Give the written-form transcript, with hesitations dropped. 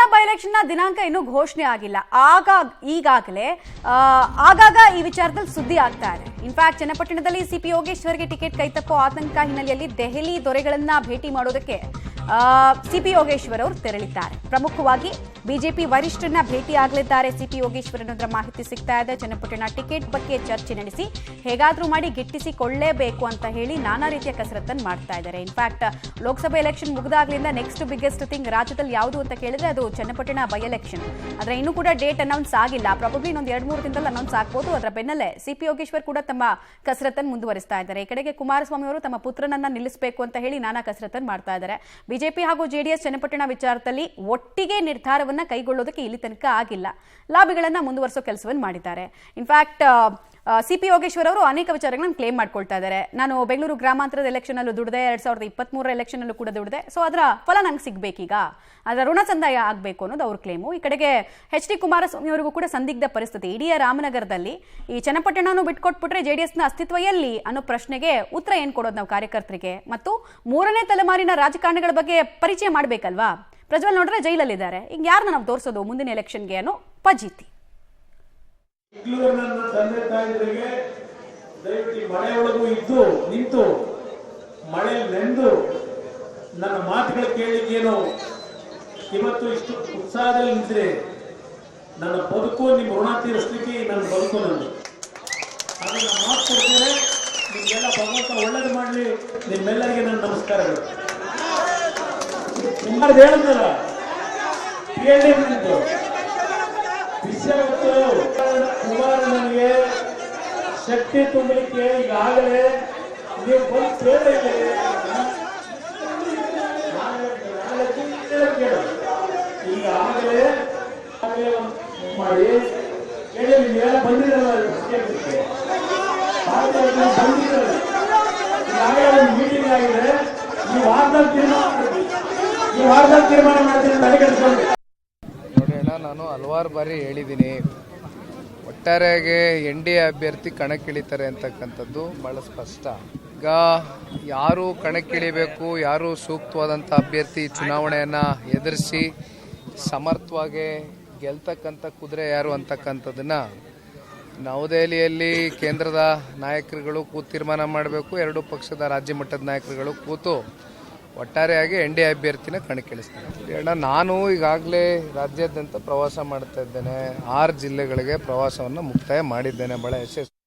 Channapatna by election ದಿನಾಂಕ ಇನ್ನೂ ಘೋಷಣೆ ಆಗಿಲ್ಲ. ಈಗಾಗಲೇ ಆಗಾಗ ಈ ವಿಚಾರದಲ್ಲಿ ಸುದ್ದಿ ಆಗ್ತಾ ಇದೆ. ಇನ್ಫ್ಯಾಕ್ಟ್ ಚನ್ನಪಟ್ಟಣದಲ್ಲಿ ಸಿಪಿ ಯೋಗೇಶ್ವರ್ಗೆ ಟಿಕೆಟ್ ಕೈತಪ್ಪೋ ಆತಂಕ ಹಿನ್ನೆಲೆಯಲ್ಲಿ ದೆಹಲಿ ದೊರೆಗಳನ್ನ ಭೇಟಿ ಮಾಡೋದಕ್ಕೆ ಸಿಪಿ ಯೋಗೇಶ್ವರ್ ಅವರು ತೆರಳಿದ್ದಾರೆ. ಪ್ರಮುಖವಾಗಿ ಬಿಜೆಪಿ ವರಿಷ್ಠರನ್ನ ಭೇಟಿ ಆಗಲಿದ್ದಾರೆ ಸಿಪಿ ಯೋಗೇಶ್ವರ್ ಅನ್ನೋದರ ಮಾಹಿತಿ ಸಿಗ್ತಾ ಇದೆ. ಚನ್ನಪಟ್ಟಣ ಟಿಕೆಟ್ ಬಗ್ಗೆ ಚರ್ಚೆ ನಡೆಸಿ ಹೇಗಾದ್ರೂ ಮಾಡಿ ಗಿಟ್ಟಿಸಿಕೊಳ್ಳಲೇಬೇಕು ಅಂತ ಹೇಳಿ ನಾನಾ ರೀತಿಯ ಕಸರತ್ತನ್ನು ಮಾಡ್ತಾ ಇದ್ದಾರೆ. ಇನ್ಫ್ಯಾಕ್ಟ್ ಲೋಕಸಭೆ ಎಲೆಕ್ಷನ್ ಮುಗಿದಾಗ್ಲಿಂದ ನೆಕ್ಸ್ಟ್ ಬಿಗ್ಗೆಸ್ಟ್ ಥಿಂಗ್ ರಾಜ್ಯದಲ್ಲಿ ಯಾವುದು ಅಂತ ಕೇಳಿದ್ರೆ ಅದು ಚನ್ನಪಟ್ಟಣ ಬೈ ಎಲೆಕ್ಷನ್. ಆದರೆ ಇನ್ನೂ ಕೂಡ ಡೇಟ್ ಅನೌನ್ಸ್ ಆಗಿಲ್ಲ. ಪ್ರಾಬಬ್ಲಿ ಇನ್ನೊಂದು 2-3 ದಿನದಲ್ಲಿ ಅನೌನ್ಸ್ ಆಗ್ಬೋದು. ಅದರ ಬೆನ್ನಲ್ಲೇ ಸಿಪಿ ಯೋಗೇಶ್ವರ್ ಕೂಡ ತಮ್ಮ ಕಸರತ್ತನ್ನು ಮುಂದುವರಿಸ್ತಾ ಇದ್ದಾರೆ. ಈ ಕಡೆಗೆ ಕುಮಾರಸ್ವಾಮಿ ಅವರು ತಮ್ಮ ಪುತ್ರನನ್ನ ನಿಲ್ಲಿಸಬೇಕು ಅಂತ ಹೇಳಿ ನಾನಾ ಕಸರತ್ತನ್ನು ಮಾಡ್ತಾ ಇದ್ದಾರೆ. ಬಿಜೆಪಿ ಹಾಗೂ ಜೆಡಿಎಸ್ ಚನ್ನಪಟ್ಟಣ ವಿಚಾರದಲ್ಲಿ ಒಟ್ಟಿಗೆ ನಿರ್ಧಾರವನ್ನ ಕೈಗೊಳ್ಳೋದಕ್ಕೆ ಇಲ್ಲಿ ತನಕ ಆಗಿಲ್ಲ. ಲಾಬಿಗಳನ್ನ ಮುಂದುವರಿಸೋ ಕೆಲಸವನ್ನು ಮಾಡಿದ್ದಾರೆ. ಇನ್ಫ್ಯಾಕ್ಟ್ ಸಿಪಿ ಯೋಗೇಶ್ವರ್ ಅವರು ಅನೇಕ ವಿಚಾರಗಳನ್ನು ಕ್ಲೇಮ್ ಮಾಡ್ಕೊಳ್ತಾ ಇದ್ದಾರೆ. ನಾನು ಬೆಂಗಳೂರು ಗ್ರಾಮಾಂತರದ ಎಲೆಕ್ಷನ್ ಅಲ್ಲೂ ದುಡಿದೆ, 2023 ಎಲೆಕ್ಷನ್ ಅಲ್ಲೂ ಕೂಡ ದುಡಿದೆ, ಸೊ ಅದರ ಫಲ ನಂಗೆ ಸಿಗ್ಬೇಕೀಗ, ಅದರ ಋಣ ಸಂದಾಯ ಆಗಬೇಕು ಅನ್ನೋದು ಅವ್ರ ಕ್ಲೇಮು. ಈ ಕಡೆಗೆ ಎಚ್ ಡಿ ಕುಮಾರಸ್ವಾಮಿ ಅವರಿಗೂ ಕೂಡ ಸಂದಿಗ್ಧ ಪರಿಸ್ಥಿತಿ. ಇಡೀ ರಾಮನಗರದಲ್ಲಿ ಈ ಚನ್ನಪಟ್ಟಣನೂ ಬಿಟ್ಕೊಟ್ಬಿಟ್ರೆ ಜೆಡಿಎಸ್ನ ಅಸ್ತಿತ್ವ ಎಲ್ಲಿ ಅನ್ನೋ ಪ್ರಶ್ನೆಗೆ ಉತ್ತರ ಏನು ಕೊಡೋದು ನಾವು ಕಾರ್ಯಕರ್ತರಿಗೆ? ಮತ್ತು 3ನೇ ತಲೆಮಾರಿನ ರಾಜಕಾರಣಿಗಳ ಬಗ್ಗೆ ಪರಿಚಯ ಮಾಡಬೇಕಲ್ವಾ? ಪ್ರಜ್ವಲ್ ನೋಡ್ರೆ ಜೈಲಲ್ಲಿದ್ದಾರೆ. ಈಗ ಯಾರನ್ನ ನಾವು ತೋರಿಸೋದು ಮುಂದಿನ ಎಲೆಕ್ಷನ್ಗೆ ಅನ್ನೋ ಪಜೀತಿ. ನನ್ನ ತಂದೆ ತಾಯಿಗಳಿಗೆ ದಯವಿಟ್ಟು ಮಳೆಯೊಳಗೂ ಇದ್ದು ನಿಂತು ಮಳೆ ನೆಂದು ನನ್ನ ಮಾತುಗಳು ಕೇಳಿದ್ದೇನು ಇವತ್ತು ಇಷ್ಟು ಉತ್ಸಾಹದಲ್ಲಿ ನಿಂತಿದೆ. ನನ್ನ ಬದುಕು ನಿಮ್ಮ ಋಣ ತೀರಿಸಲಿಕ್ಕೆ ನನ್ನ ಬದುಕು ನಂದು. ಅದನ್ನ ಮಾತು ಕೊಡ್ತೇನೆ. ನಿಮ್ಗೆಲ್ಲ ಭಗವಂತ ಒಳ್ಳೇದು ಮಾಡಲಿ. ನಿಮ್ಮೆಲ್ಲರಿಗೆ ನನ್ನ ನಮಸ್ಕಾರಗಳು. ಸುಮಾರು ಹೇಳಿದ್ನಲ್ಲ ಕೇಳಿ ನಿಂತು ವಿಷಯ ಕುಮಾರನಿಗೆ ಶಕ್ತಿ ತುಂಬಲಿಕ್ಕೆ ಈಗಾಗಲೇ ನೀವು ಬಂದು ಕೇಳಿದ್ರೆ ಈಗಾಗಲೇ ಮಾಡಿ ಕೇಳಿ ನೀವೆಲ್ಲ ಬಂದಿರಲ್ಲ ಬಂದಿರಲ್ಲ. ಈಗಾಗಲೇ ಒಂದು ಮೀಟಿಂಗ್ ಆಗಿದೆ. ಈ ವಾರದಲ್ಲಿ ತೀರ್ಮಾನ ಮಾಡ್ತೀನಿ. ತಲೆಗೆಡಿಸ್ಕೊಂಡು ನಾನು ಹಲವಾರು ಬಾರಿ ಹೇಳಿದ್ದೀನಿ, ಒಟ್ಟಾರೆಯಾಗಿ NDA ಅಭ್ಯರ್ಥಿ ಕಣಕ್ಕಿಳಿತಾರೆ ಅಂತಕ್ಕಂಥದ್ದು ಭಾಳ ಸ್ಪಷ್ಟ. ಈಗ ಯಾರು ಕಣಕ್ಕಿಳಿಬೇಕು, ಯಾರು ಸೂಕ್ತವಾದಂಥ ಅಭ್ಯರ್ಥಿ ಚುನಾವಣೆಯನ್ನು ಎದುರಿಸಿ ಸಮರ್ಥವಾಗಿ ಗೆಲ್ತಕ್ಕಂಥ ಕುದುರೆ ಯಾರು ಅಂತಕ್ಕಂಥದ್ದನ್ನು ನವದೆಹಲಿಯಲ್ಲಿ ಕೇಂದ್ರದ ನಾಯಕರುಗಳು ಕೂತು ತೀರ್ಮಾನ ಮಾಡಬೇಕು. ಎರಡೂ ಪಕ್ಷದ ರಾಜ್ಯ ಮಟ್ಟದ ನಾಯಕರುಗಳು ಕೂತು ಒಟ್ಟಾರೆಯಾಗಿ NDA ಅಭ್ಯರ್ಥಿನ ಕಣಕ್ಕಿಳಿಸ್ತಾರೆ. ನಾನು ಈಗಾಗಲೇ ರಾಜ್ಯಾದ್ಯಂತ ಪ್ರವಾಸ ಮಾಡ್ತಾ ಇದ್ದೇನೆ. 6 ಜಿಲ್ಲೆಗಳಿಗೆ ಪ್ರವಾಸವನ್ನು ಮುಕ್ತಾಯ ಮಾಡಿದ್ದೇನೆ. ಭಾಳ ಯಶಸ್ವಿ